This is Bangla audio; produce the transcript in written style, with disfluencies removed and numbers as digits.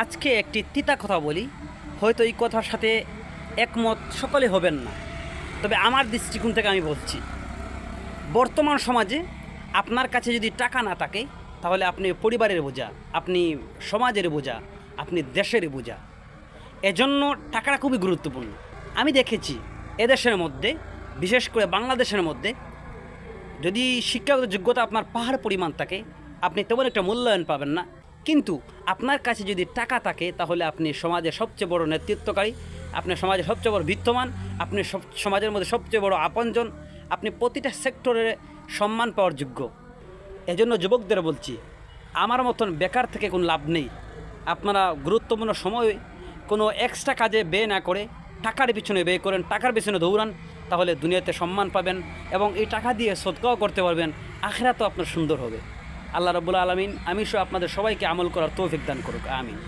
আজকে একটি তিতা কথা বলি, হয়তো এই কথার সাথে একমত সকলে হবেন না, তবে আমার দৃষ্টিকোণ থেকে আমি বলছি। বর্তমান সমাজে আপনার কাছে যদি টাকা না থাকে, তাহলে আপনি পরিবারের বোঝা, আপনি সমাজের বোঝা, আপনি দেশের বোঝা। এজন্য টাকাটা খুবই গুরুত্বপূর্ণ। আমি দেখেছি এদেশের মধ্যে, বিশেষ করে বাংলাদেশের মধ্যে, যদি শিক্ষাগত যোগ্যতা আপনার পাহাড় পরিমাণ থাকে, আপনি তেমন একটা মূল্যায়ন পাবেন না। কিন্তু আপনার কাছে যদি টাকা থাকে, তাহলে আপনি সমাজের সবচেয়ে বড় নেতৃত্বকারী, আপনি সমাজের সবচেয়ে বড় বিত্তমান, আপনি সমাজের মধ্যে সবচেয়ে বড় আপনজন, আপনি প্রতিটা সেক্টরে সম্মান পাওয়ার যোগ্য। এজন্য যুবকদের বলছি, আমার মতন বেকার থেকে কোনো লাভ নেই। আপনারা গুরুত্বপূর্ণ সময় কোনো এক্সট্রা কাজে ব্যয় না করে টাকার পিছনে ব্যয় করেন, টাকার পিছনে দৌড়ান, তাহলে দুনিয়াতে সম্মান পাবেন এবং এই টাকা দিয়ে সদকাও করতে পারবেন। আখিরাতও আপনার সুন্দর হবে। আল্লাহ রাব্বুল আলামিন আমি সহ আপনাদের সবাইকে আমল করার তৌফিক দান করুক। আমিন।